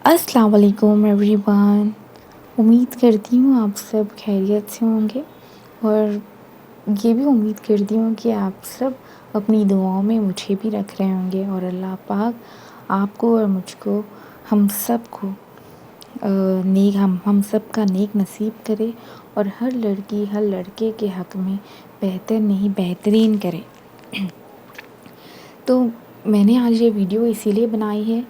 السلام علیکم every one. امید کرتی ہوں آپ سب خیریت سے ہوں گے، اور یہ بھی امید کرتی ہوں کہ آپ سب اپنی دعاؤں میں مجھے بھی رکھ رہے ہوں گے، اور اللہ پاک آپ کو اور مجھ کو ہم سب کو ہم سب کا نیک نصیب کرے، اور ہر لڑکی ہر لڑکے کے حق میں بہتر نہیں بہترین کرے. تو میں نے آج یہ ویڈیو اسی لیے بنائی ہے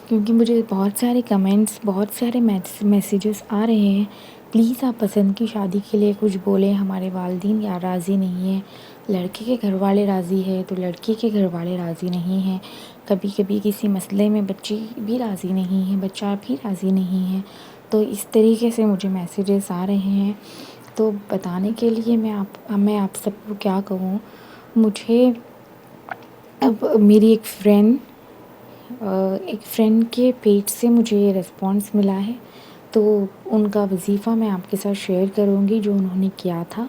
کیونکہ مجھے بہت سارے کمنٹس، بہت سارے میسیجز آ رہے ہیں. پلیز آپ پسند کی شادی کے لیے کچھ بولیں، ہمارے والدین یا راضی نہیں ہیں. لڑکے کے گھر والے راضی ہیں تو لڑکی کے گھر والے راضی نہیں ہیں. کبھی کبھی کسی مسئلے میں بچی بھی راضی نہیں ہے، بچہ بھی راضی نہیں ہے. تو اس طریقے سے مجھے میسیجز آ رہے ہیں. تو بتانے کے لیے میں آپ سب کو کیا کہوں. مجھے اب میری ایک فرینڈ کے پیج سے مجھے یہ رسپانس ملا ہے، تو ان کا وظیفہ میں آپ کے ساتھ شیئر کروں گی جو انہوں نے کیا تھا،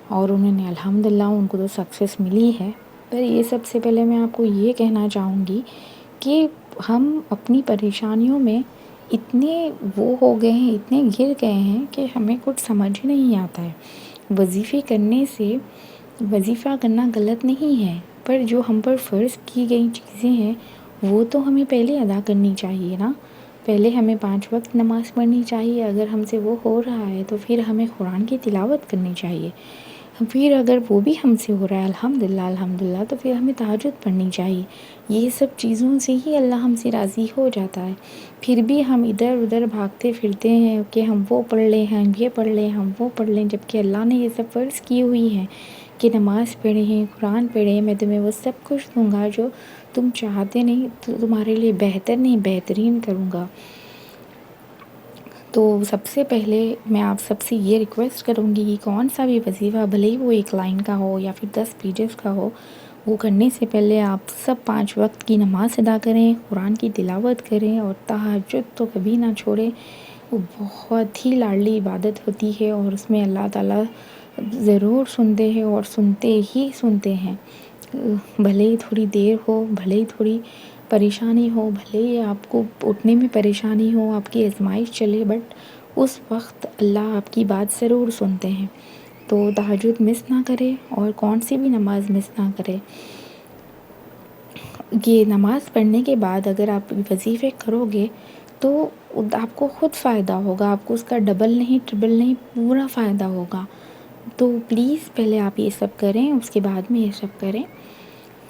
اور انہوں نے الحمدللہ ان کو تو سکسیس ملی ہے. پر یہ سب سے پہلے میں آپ کو یہ کہنا چاہوں گی کہ ہم اپنی پریشانیوں میں اتنے وہ ہو گئے ہیں، اتنے گر گئے ہیں کہ ہمیں کچھ سمجھ نہیں آتا ہے. وظیفہ کرنا غلط نہیں ہے، پر جو ہم پر فرض کی گئی چیزیں ہیں وہ تو ہمیں پہلے ادا کرنی چاہیے نا. پہلے ہمیں 5 وقت نماز پڑھنی چاہیے، اگر ہم سے وہ ہو رہا ہے تو پھر ہمیں قرآن کی تلاوت کرنی چاہیے. پھر اگر وہ بھی ہم سے ہو رہا ہے الحمدللہ تو پھر ہمیں تہجد پڑھنی چاہیے. یہ سب چیزوں سے ہی اللہ ہم سے راضی ہو جاتا ہے. پھر بھی ہم ادھر ادھر بھاگتے پھرتے ہیں کہ ہم وہ پڑھ لیں، ہم یہ پڑھ لیں، ہم وہ پڑھ لیں، جبکہ اللہ نے یہ سب فرض کی ہوئی ہیں کہ نماز پڑھیں، قرآن پڑھیں. میں تمہیں وہ سب کچھ دوں گا جو تم چاہتے نہیں، تو تمہارے لیے بہتر نہیں بہترین کروں گا. تو سب سے پہلے میں آپ سب سے یہ ریکویسٹ کروں گی کہ کون سا بھی وظیفہ، بھلے ہی وہ 1 لائن کا ہو یا پھر 10 پیجز کا ہو، وہ کرنے سے پہلے آپ سب 5 وقت کی نماز ادا کریں، قرآن کی تلاوت کریں، اور تہجد تو کبھی نہ چھوڑیں. وہ بہت ہی لاڈلی عبادت ہوتی ہے، اور اس میں اللہ تعالیٰ ضرور سنتے ہیں، اور سنتے ہیں. بھلے ہی تھوڑی دیر ہو، بھلے ہی تھوڑی پریشانی ہو، بھلے ہی آپ کو اٹھنے میں پریشانی ہو، آپ کی آزمائش چلے، بٹ اس وقت اللہ آپ کی بات ضرور سنتے ہیں. تو تہجد مس نہ کرے، اور کون سی بھی نماز مس نہ کرے. یہ نماز پڑھنے کے بعد اگر آپ وظیفے کرو گے تو آپ کو خود فائدہ ہوگا، آپ کو اس کا ڈبل نہیں ٹربل نہیں پورا فائدہ ہوگا. تو پلیز پہلے آپ یہ سب کریں، اس کے بعد میں یہ سب کریں.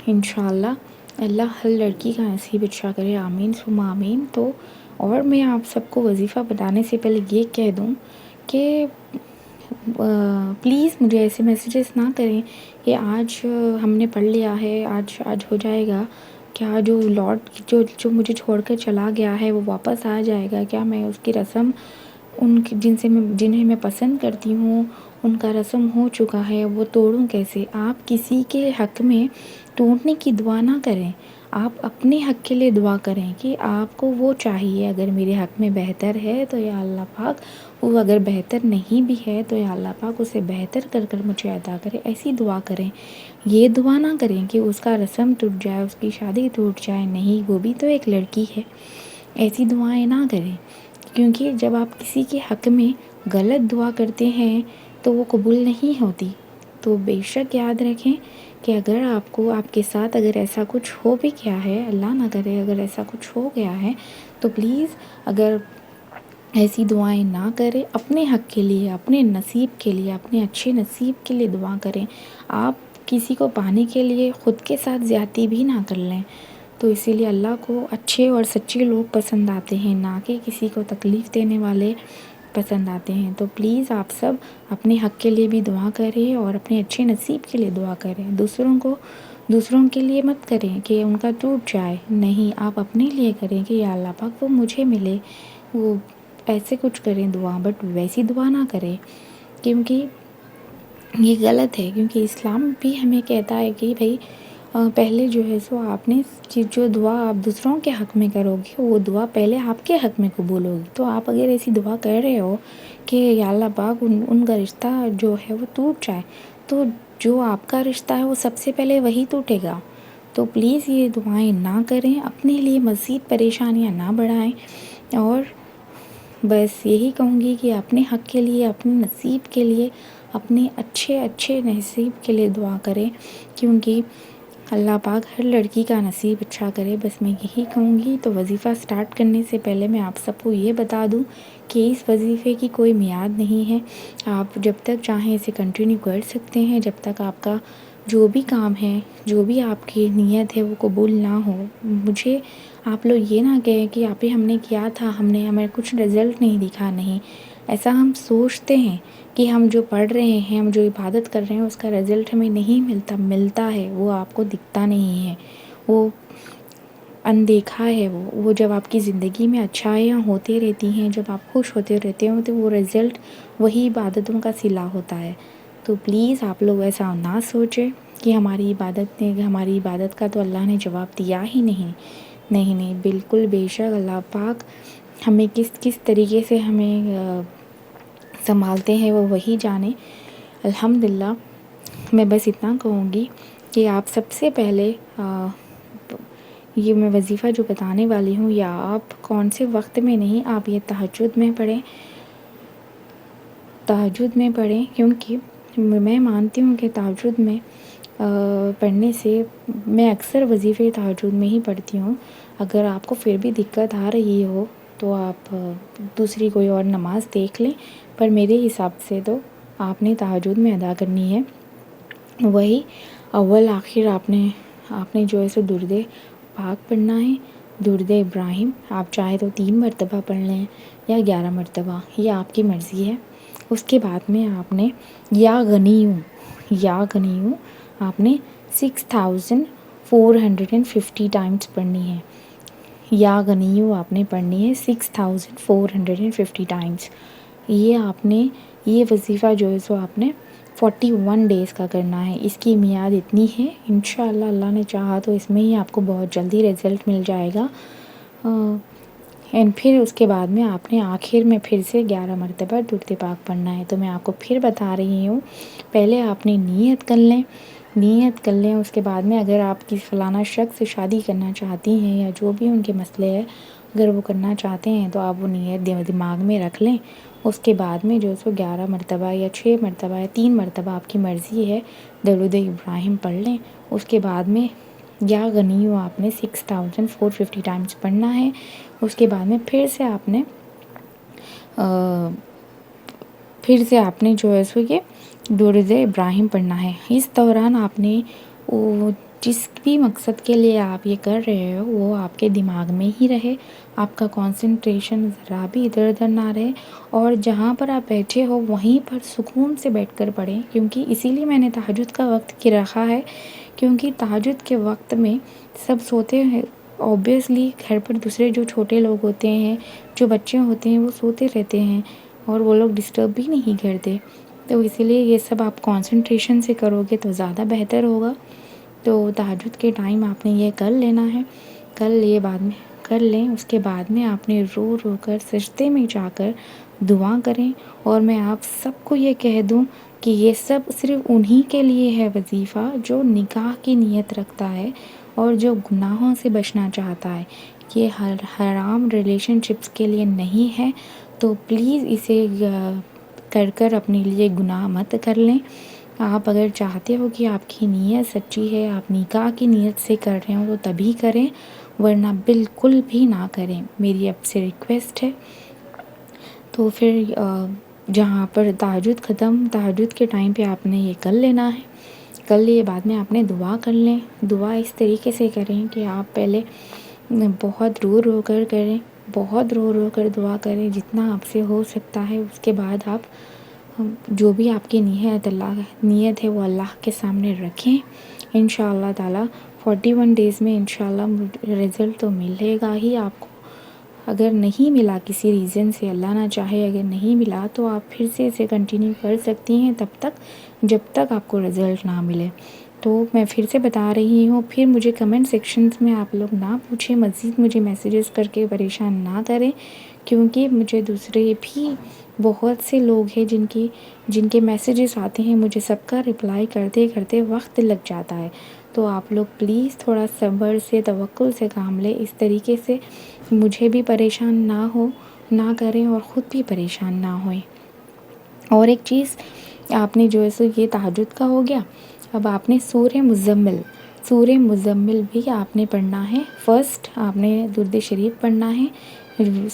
انشاءاللہ اللہ ہر لڑکی کا نصیب اچھا کرے، آمین ثم آمین. تو اور میں آپ سب کو وظیفہ بتانے سے پہلے یہ کہہ دوں کہ پلیز مجھے ایسے میسیجز نہ کریں کہ آج ہم نے پڑھ لیا ہے، آج ہو جائے گا کیا، جو مجھے چھوڑ کر چلا گیا ہے وہ واپس آ جائے گا کیا، میں اس کی رسم جنہیں میں پسند کرتی ہوں ان کا رسم ہو چکا ہے وہ توڑوں کیسے. آپ کسی کے حق میں ٹوٹنے کی دعا نہ کریں، آپ اپنے حق کے لیے دعا کریں کہ آپ کو وہ چاہیے. اگر میرے حق میں بہتر ہے تو یا اللہ پاک، وہ اگر بہتر نہیں بھی ہے تو یا اللہ پاک اسے بہتر کر کر مجھے عطا کرے. ایسی دعا کریں. یہ دعا نہ کریں کہ اس کا رسم ٹوٹ جائے، اس کی شادی ٹوٹ جائے. نہیں، وہ بھی تو ایک لڑکی ہے. ایسی دعائیں نہ کریں، کیونکہ جب آپ کسی کے حق میں غلط دعا کرتے ہیں تو وہ قبول نہیں ہوتی. تو بے شک یاد رکھیں کہ اگر آپ کے ساتھ اگر ایسا کچھ ہو بھی گیا ہے، اللہ نہ کرے اگر ایسا کچھ ہو گیا ہے، تو پلیز اگر ایسی دعائیں نہ کریں. اپنے حق کے لیے، اپنے نصیب کے لیے، اپنے اچھے نصیب کے لیے دعا کریں. آپ کسی کو پانے کے لیے خود کے ساتھ زیادتی بھی نہ کر لیں. تو اسی لیے اللہ کو اچھے اور سچے لوگ پسند آتے ہیں، نہ کہ کسی کو تکلیف دینے والے پسند آتے ہیں. تو پلیز آپ سب اپنے حق کے لیے بھی دعا کریں، اور اپنے اچھے نصیب کے لیے دعا کریں. دوسروں کے لیے مت کریں کہ ان کا ٹوٹ جائے. نہیں، آپ اپنے لیے کریں کہ یا اللہ پاک وہ مجھے ملے. وہ ایسے کچھ کریں دعا، بٹ ویسی دعا نہ کریں، کیونکہ یہ غلط ہے. کیونکہ اسلام بھی ہمیں کہتا ہے کہ بھائی پہلے جو ہے سو آپ نے جو دعا آپ دوسروں کے حق میں کرو گے وہ دعا پہلے آپ کے حق میں قبول ہوگی. تو آپ اگر ایسی دعا کر رہے ہو کہ یا اللہ پاک ان کا رشتہ جو ہے وہ ٹوٹ جائے، تو جو آپ کا رشتہ ہے وہ سب سے پہلے وہی ٹوٹے گا. تو پلیز یہ دعائیں نہ کریں، اپنے لیے مزید پریشانیاں نہ بڑھائیں، اور بس یہی کہوں گی کہ اپنے حق کے لیے، اپنے نصیب کے لیے، اپنے اچھے نصیب کے لیے دعا کریں، کیونکہ اللہ پاک ہر لڑکی کا نصیب اچھا کرے۔ بس میں یہی کہوں گی۔ تو وظیفہ سٹارٹ کرنے سے پہلے میں آپ سب کو یہ بتا دوں کہ اس وظیفے کی کوئی میعاد نہیں ہے، آپ جب تک چاہیں اسے کنٹینیو کر سکتے ہیں، جب تک آپ کا جو بھی کام ہے، جو بھی آپ کی نیت ہے وہ قبول نہ ہو۔ مجھے آپ لوگ یہ نہ کہیں کہ آپ ہی ہم نے کیا تھا، ہمیں کچھ رزلٹ نہیں دکھا۔ نہیں، ایسا ہم سوچتے ہیں کہ ہم جو پڑھ رہے ہیں، ہم جو عبادت کر رہے ہیں، اس کا رزلٹ ہمیں نہیں ملتا ہے، وہ آپ کو دکھتا نہیں ہے، وہ اندیکھا ہے۔ وہ جب آپ کی زندگی میں اچھائیاں ہوتی رہتی ہیں، جب آپ خوش ہوتے رہتے ہو، تو وہ رزلٹ وہی عبادتوں کا صلہ ہوتا ہے۔ تو پلیز آپ لوگ ایسا نہ سوچیں کہ ہماری عبادت کا تو اللہ نے جواب دیا ہی نہیں۔ نہیں، بالکل بے شک اللہ پاک ہمیں کس طریقے سے ہمیں سنبھالتے ہیں وہ وہی جانے۔ الحمدللہ میں بس اتنا کہوں گی کہ آپ سب سے پہلے یہ میں وظیفہ جو بتانے والی ہوں، یا آپ کون سے وقت میں نہیں، آپ یہ تہجد میں پڑھیں، کیونکہ میں مانتی ہوں کہ تہجد میں پڑھنے سے، میں اکثر وظیفے تہجد میں ہی پڑھتی ہوں۔ اگر آپ کو پھر بھی دقت آ رہی ہو تو آپ دوسری کوئی اور نماز دیکھ لیں، پر میرے حساب سے تو آپ نے تہجد میں ادا کرنی ہے۔ وہی اول آخر آپ نے جو ہے سو درود پاک پڑھنا ہے، درود ابراہیم۔ آپ چاہے تو 3 مرتبہ پڑھ لیں یا 11 مرتبہ، یہ آپ کی مرضی ہے۔ اس کے بعد میں آپ نے یا غنیوں آپ نے 6450 ٹائمز پڑھنی ہے۔ یا غنیوں آپ نے پڑھنی ہے 6450 ٹائمز۔ یہ وظیفہ جو ہے سو آپ نے 41 ڈیز کا کرنا ہے۔ اس کی میعاد اتنی ہے، انشاءاللہ اللہ نے چاہا تو اس میں ہی آپ کو بہت جلدی رزلٹ مل جائے گا۔ پھر اس کے بعد میں آپ نے آخر میں پھر سے 11 مرتبہ درود پاک پڑھنا ہے۔ تو میں آپ کو پھر بتا رہی ہوں، پہلے آپ نے نیت کر لیں۔ اس کے بعد میں اگر آپ کی فلانا شخص سے شادی کرنا چاہتی ہیں، یا جو بھی ان کے مسئلے ہیں، اگر وہ کرنا چاہتے ہیں تو آپ وہ نیت دماغ میں رکھ لیں۔ اس کے بعد میں جو سو 11 مرتبہ یا 6 مرتبہ یا 3 مرتبہ آپ کی مرضی ہے درود ابراہیم پڑھ لیں۔ اس کے بعد میں یا غنیوں آپ نے 6450 ٹائمز پڑھنا ہے۔ اس کے بعد میں پھر سے آپ نے جو ہے سو یہ درود ابراہیم پڑھنا ہے۔ اس دوران آپ نے جس بھی مقصد کے لیے آپ یہ کر رہے ہو وہ آپ کے دماغ میں ہی رہے، آپ کا کنسنٹریشن ذرا بھی ادھر ادھر نہ رہے، اور جہاں پر آپ بیٹھے ہو وہیں پر سکون سے بیٹھ کر پڑھیں۔ کیونکہ اسی لیے میں نے تہجد کا وقت کی رکھا ہے، کیونکہ تہجد کے وقت میں سب سوتے ہیں۔ اوبیسلی گھر پر دوسرے جو چھوٹے لوگ ہوتے ہیں، جو بچے ہوتے ہیں، وہ سوتے رہتے ہیں اور وہ لوگ ڈسٹرب بھی نہیں کرتے۔ تو اسی لیے یہ سب آپ کنسنٹریشن سے کرو گے تو زیادہ بہتر ہوگا۔ تو تہجد کے ٹائم آپ نے یہ کر لینا ہے، کر لیں۔ اس کے بعد میں آپ نے رو کر سجدے میں جا کر دعا کریں۔ اور میں آپ سب کو یہ کہہ دوں کہ یہ سب صرف انہی کے لیے ہے وظیفہ جو نکاح کی نیت رکھتا ہے اور جو گناہوں سے بچنا چاہتا ہے۔ یہ حرام ریلیشن شپس کے لیے نہیں ہے۔ تو پلیز اسے کر اپنے لیے گناہ مت کر لیں۔ آپ اگر چاہتے ہو کہ آپ کی نیت سچی ہے، آپ نکاح کی نیت سے کر رہے ہو، تو تبھی کریں، ورنہ بالکل بھی نہ کریں، میری آپ سے ریکویسٹ ہے۔ تو پھر جہاں پر تہجد کے ٹائم پہ آپ نے یہ کر لینا ہے، کر لیے بعد میں آپ نے دعا کر لیں۔ دعا اس طریقے سے کریں کہ آپ پہلے بہت رو کر کریں، بہت رو کر دعا کریں جتنا آپ سے ہو سکتا ہے۔ اس کے بعد آپ جو بھی آپ کی نیت ہے وہ اللہ کے سامنے رکھیں۔ انشاءاللہ تعالی 41 ڈیز میں انشاءاللہ رزلٹ تو ملے گا ہی آپ کو۔ اگر نہیں ملا کسی ریزن سے، اللہ نہ چاہے اگر نہیں ملا، تو آپ پھر سے اسے کنٹینیو کر سکتی ہیں جب تک آپ کو رزلٹ نہ ملے۔ تو میں پھر سے بتا رہی ہوں، پھر مجھے کمنٹ سیکشنز میں آپ لوگ نہ پوچھیں، مزید مجھے میسیجز کر کے پریشان نہ کریں، کیونکہ مجھے دوسرے بھی بہت سے لوگ ہیں جن کے میسیجز آتے ہیں، مجھے سب کا رپلائی کرتے کرتے وقت لگ جاتا ہے۔ تو آپ لوگ پلیز تھوڑا صبر سے توکل سے کام لیں، اس طریقے سے مجھے بھی پریشان نہ کریں اور خود بھی پریشان نہ ہوئیں۔ اور ایک چیز، آپ نے جو ہے یہ تہجد کا ہو گیا، اب آپ نے سورہ مزمل بھی آپ نے پڑھنا ہے۔ فرسٹ آپ نے درود شریف پڑھنا ہے،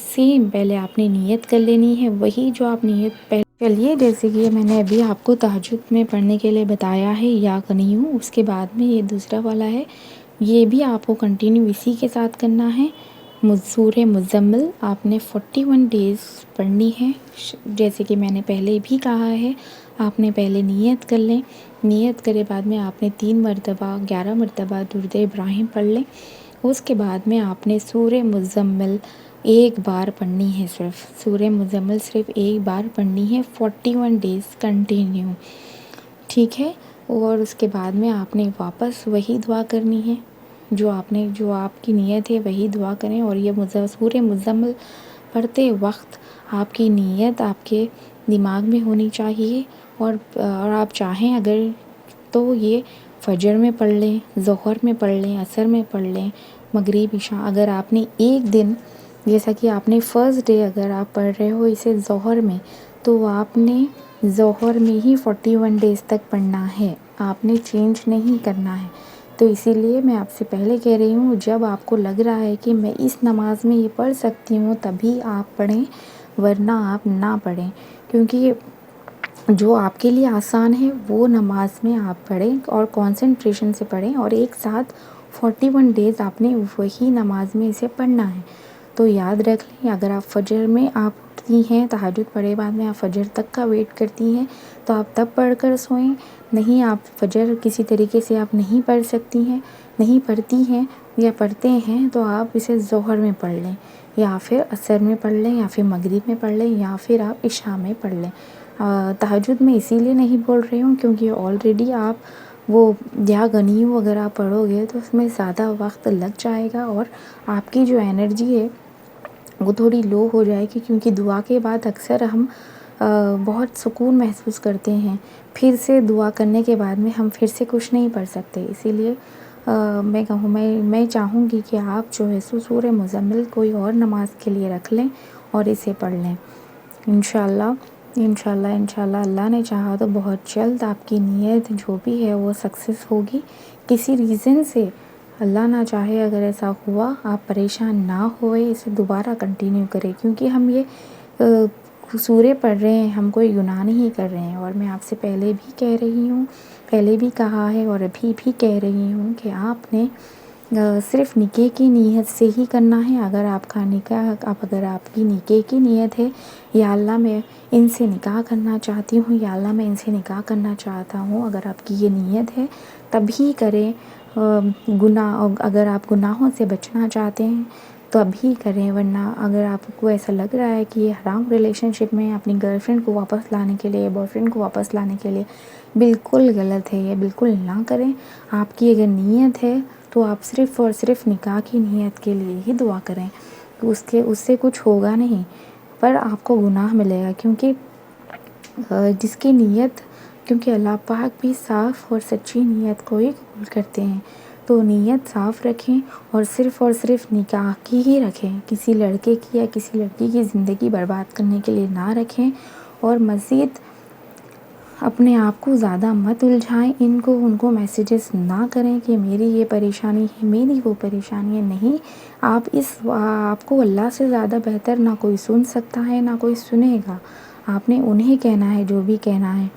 سیم پہلے آپ نے نیت کر لینی ہے، وہی جو آپ نیت پہلے چلیے جیسے کہ میں نے ابھی آپ کو تہجد میں پڑھنے کے لیے بتایا ہے یا کنیوں، اس کے بعد میں یہ دوسرا والا ہے، یہ بھی آپ کو کنٹینیو اسی کے ساتھ کرنا ہے۔ سورہ مزمل آپ نے 41 ڈیز پڑھنی ہے، جیسے کہ میں نے پہلے بھی کہا ہے۔ آپ نے پہلے نیت کر لیں، نیت کرے بعد میں آپ نے 3 مرتبہ 11 مرتبہ درود ابراہیم پڑھ لیں۔ اس کے بعد میں آپ نے سورہ مزمل ایک بار پڑھنی ہے، سورہ مزمل صرف ایک بار پڑھنی ہے 41 ڈیز کنٹینیو، ٹھیک ہے۔ اور اس کے بعد میں آپ نے واپس وہی دعا کرنی ہے، جو آپ کی نیت ہے وہی دعا کریں۔ اور یہ سورہ مزمل پڑھتے وقت آپ کی نیت آپ کے دماغ میں ہونی چاہیے، اور آپ چاہیں اگر تو یہ فجر میں پڑھ لیں، ظہر میں پڑھ لیں، عصر میں پڑھ لیں، مغرب عشاء۔ اگر آپ نے ایک دن، جیسا کہ آپ نے فرسٹ ڈے اگر آپ پڑھ رہے ہو اسے ظہر میں، تو آپ نے ظہر میں ہی 41 ڈیز تک پڑھنا ہے، آپ نے چینج نہیں کرنا ہے۔ تو اسی لیے میں آپ سے پہلے کہہ رہی ہوں، جب آپ کو لگ رہا ہے کہ میں اس نماز میں یہ پڑھ سکتی ہوں تبھی آپ پڑھیں، ورنہ آپ نہ پڑھیں، کیونکہ جو آپ کے لیے آسان ہے وہ نماز میں آپ پڑھیں اور کنسنٹریشن سے پڑھیں، اور ایک ساتھ 41 ڈیز آپ نے وہی نماز میں اسے پڑھنا ہے۔ تو یاد رکھ لیں، اگر آپ فجر میں آپ اٹھتی ہیں، تہجد پڑھے بعد میں آپ فجر تک کا ویٹ کرتی ہیں، تو آپ تب پڑھ کر سوئیں۔ نہیں، آپ فجر کسی طریقے سے آپ نہیں پڑھ سکتی ہیں، نہیں پڑھتی ہیں یا پڑھتے ہیں، تو آپ اسے ظہر میں پڑھ لیں، یا پھر عصر میں پڑھ لیں، یا پھر مغرب میں پڑھ لیں، یا پھر آپ عشاء میں پڑھ لیں۔ تہجد میں اسی لیے نہیں بول رہی ہوں کیونکہ آلریڈی آپ وہ یا غنیمت اگر آپ پڑھو گے تو اس میں زیادہ وقت لگ جائے گا، اور آپ کی جو انرجی ہے وہ تھوڑی لو ہو جائے گی، کیونکہ دعا کے بعد اکثر ہم بہت سکون محسوس کرتے ہیں، پھر سے دعا کرنے کے بعد میں ہم پھر سے کچھ نہیں پڑھ سکتے۔ اسی لیے میں چاہوں گی کہ آپ جو ہے سورہ مزمل کوئی اور نماز کے لیے رکھ لیں اور اسے پڑھ لیں۔ انشاءاللہ اللہ نے چاہا تو بہت جلد آپ کی نیت جو بھی ہے وہ سکسیس ہوگی۔ کسی ریزن سے اللہ نہ چاہے اگر ایسا ہوا، آپ پریشان نہ ہوئے، اسے دوبارہ کنٹینیو کریں، کیونکہ ہم یہ سورے پڑھ رہے ہیں، ہم کوئی گناہ نہیں کر رہے ہیں۔ اور میں آپ سے پہلے بھی کہہ رہی ہوں، پہلے بھی کہا ہے اور ابھی بھی کہہ رہی ہوں کہ آپ نے صرف نکاح کی نیت سے ہی کرنا ہے۔ اگر آپ کی نکاح کی نیت ہے، یا اللہ میں ان سے نکاح کرنا چاہتی ہوں، یا اللہ میں ان سے نکاح کرنا چاہتا ہوں، اگر آپ کی یہ نیت ہے تبھی کریں۔ اگر آپ گناہوں سے بچنا چاہتے ہیں تو ابھی کریں، ورنہ اگر آپ کو ایسا لگ رہا ہے کہ یہ حرام ریلیشن شپ میں اپنی گرل فرینڈ کو واپس لانے کے لیے، بوائے فرینڈ کو واپس لانے کے لیے، بالکل غلط ہے، یہ بالکل نہ کریں۔ آپ کی اگر نیت ہے تو آپ صرف اور صرف نکاح کی نیت کے لیے ہی دعا کریں، اس سے کچھ ہوگا نہیں، پر آپ کو گناہ ملے گا، کیونکہ کیونکہ اللہ پاک بھی صاف اور سچی نیت کو ہی قبول کرتے ہیں۔ تو نیت صاف رکھیں اور صرف نکاح کی ہی رکھیں، کسی لڑکے کی یا کسی لڑکی کی زندگی برباد کرنے کے لیے نہ رکھیں، اور مزید اپنے آپ کو زیادہ مت الجھائیں، ان کو میسیجز نہ کریں کہ میری یہ پریشانی ہے، میری وہ پریشانی ہے۔ نہیں، آپ کو اللہ سے زیادہ بہتر نہ کوئی سن سکتا ہے نہ کوئی سنے گا، آپ نے انہیں کہنا ہے جو بھی کہنا ہے۔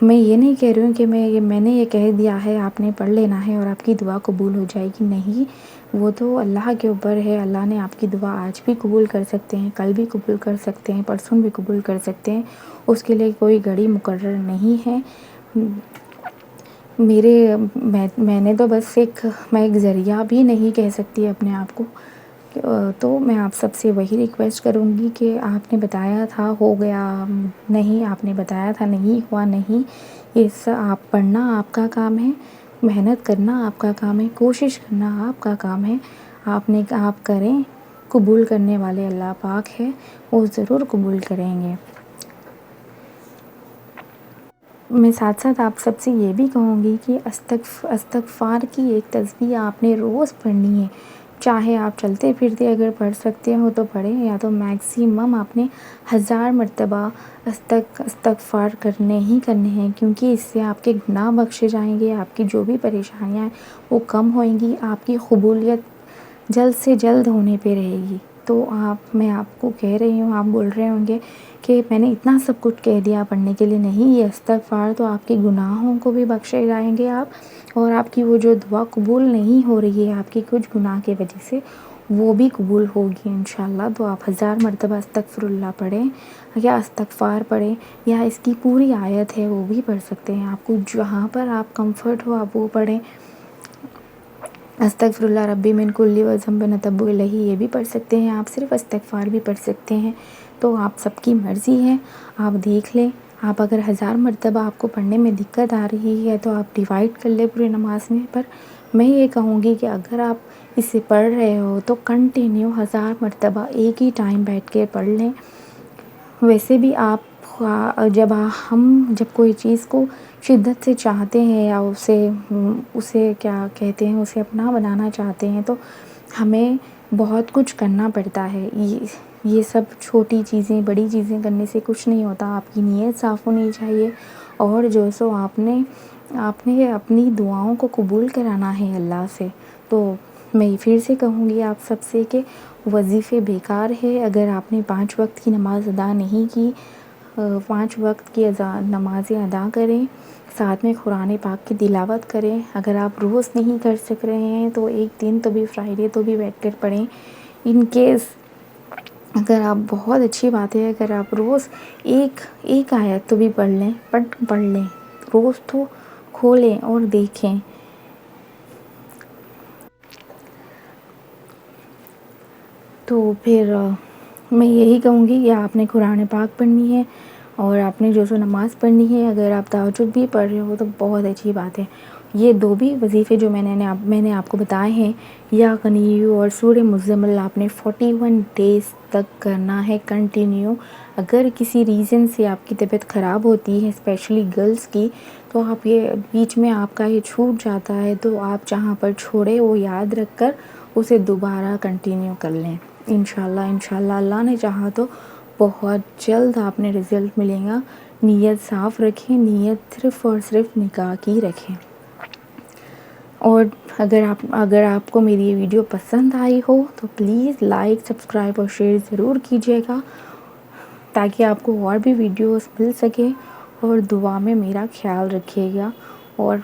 میں یہ نہیں کہہ رہی ہوں کہ میں نے یہ کہہ دیا ہے آپ نے پڑھ لینا ہے اور آپ کی دعا قبول ہو جائے گی، نہیں، وہ تو اللہ کے اوپر ہے۔ اللہ نے آپ کی دعا آج بھی قبول کر سکتے ہیں، کل بھی قبول کر سکتے ہیں، پرسوں بھی قبول کر سکتے ہیں، اس کے لیے کوئی گھڑی مقرر نہیں ہے۔ میں نے تو بس میں ایک ذریعہ بھی نہیں کہہ سکتی اپنے آپ کو، تو میں آپ سب سے وہی ریکویسٹ کروں گی کہ آپ نے بتایا تھا ہو گیا نہیں، آپ نے بتایا تھا نہیں ہوا نہیں، آپ پڑھنا آپ کا کام ہے، محنت کرنا آپ کا کام ہے، کوشش کرنا آپ کا کام ہے، آپ کریں، قبول کرنے والے اللہ پاک ہے، وہ ضرور قبول کریں گے۔ میں ساتھ ساتھ آپ سب سے یہ بھی کہوں گی کہ استغفار کی ایک تسبیح آپ نے روز پڑھنی ہے، چاہے آپ چلتے پھرتے اگر پڑھ سکتے ہو تو پڑھیں، یا تو میکسیمم آپ نے 1000 مرتبہ استغفار کرنے ہیں، کیونکہ اس سے آپ کے گناہ بخشے جائیں گے، آپ کی جو بھی پریشانیاں ہیں وہ کم ہوئیں گی، آپ کی قبولیت جلد سے جلد ہونے پہ رہے گی۔ تو میں آپ کو کہہ رہی ہوں، آپ بول رہے ہوں گے کہ میں نے اتنا سب کچھ کہہ دیا پڑھنے کے لیے، نہیں، یہ استغفار تو آپ کے گناہوں کو بھی بخشے جائیں گے آپ، اور آپ کی وہ جو دعا قبول نہیں ہو رہی ہے آپ کی کچھ گناہ کی وجہ سے، وہ بھی قبول ہوگی انشاءاللہ۔ تو آپ 1000 مرتبہ استغفر اللہ پڑھیں یا استغفار پڑھیں، یا اس کی پوری آیت ہے وہ بھی پڑھ سکتے ہیں، آپ کو جہاں پر آپ کمفرٹ ہو آپ وہ پڑھیں۔ استغفر اللہ ربی من کل ذنب اتوب الیہ یہ بھی پڑھ سکتے ہیں آپ، صرف استغفار بھی پڑھ سکتے ہیں، تو آپ سب کی مرضی ہے، آپ دیکھ لیں۔ آپ اگر 1000 مرتبہ آپ کو پڑھنے میں دقت آ رہی ہے تو آپ ڈیوائڈ کر لیں پوری نماز میں، پر میں یہ کہوں گی کہ اگر آپ اسے پڑھ رہے ہو تو کنٹینیو 1000 مرتبہ ایک ہی ٹائم بیٹھ کے پڑھ لیں۔ ویسے بھی آپ جب کوئی چیز کو شدت سے چاہتے ہیں یا اسے کیا کہتے ہیں، اسے اپنا بنانا چاہتے ہیں، تو ہمیں بہت کچھ کرنا پڑتا ہے۔ یہ سب چھوٹی چیزیں بڑی چیزیں کرنے سے کچھ نہیں ہوتا، آپ کی نیت صاف ہونی چاہیے، اور جو سو آپ نے اپنی دعاؤں کو قبول کرانا ہے اللہ سے۔ تو میں پھر سے کہوں گی آپ سب سے کہ وظیفے بیکار ہے اگر آپ نے 5 وقت کی نماز ادا نہیں کی۔ 5 وقت کی نمازیں ادا کریں، ساتھ میں قرآن پاک کی تلاوت کریں۔ اگر آپ روز نہیں کر سک رہے ہیں تو ایک دن تو بھی، فرائیڈے تو بھی بیٹھ کر پڑھیں۔ ان کیس اگر آپ، بہت اچھی بات ہے اگر آپ روز ایک آیت تو بھی پڑھ لیں، روز تو کھولیں اور دیکھیں۔ تو پھر میں یہی کہوں گی کہ آپ نے قرآن پاک پڑھنی ہے، اور آپ نے جو نماز پڑھنی ہے، اگر آپ تہجد بھی پڑھ رہے ہو تو بہت اچھی بات ہے۔ یہ 2 بھی وظیفے جو میں نے آپ کو بتائے ہیں، یا غنیو اور سورہ مزمل، آپ نے 41 ڈیز تک کرنا ہے کنٹینیو۔ اگر کسی ریزن سے آپ کی طبیعت خراب ہوتی ہے، اسپیشلی گرلز کی، تو آپ یہ بیچ میں آپ کا یہ چھوٹ جاتا ہے، تو آپ جہاں پر چھوڑے وہ یاد رکھ کر اسے دوبارہ کنٹینیو کر لیں۔ انشاءاللہ اللہ نے چاہا تو بہت جلد آپ نے رزلٹ ملے گا۔ نیت صاف رکھیں، نیت صرف اور صرف نکاح کی رکھیں۔ اور اگر آپ کو میری یہ ویڈیو پسند آئی ہو تو پلیز لائک، سبسکرائب اور شیئر ضرور کیجیے گا، تاکہ آپ کو اور بھی ویڈیوز مل سکیں، اور دعا میں میرا خیال رکھیے گا، اور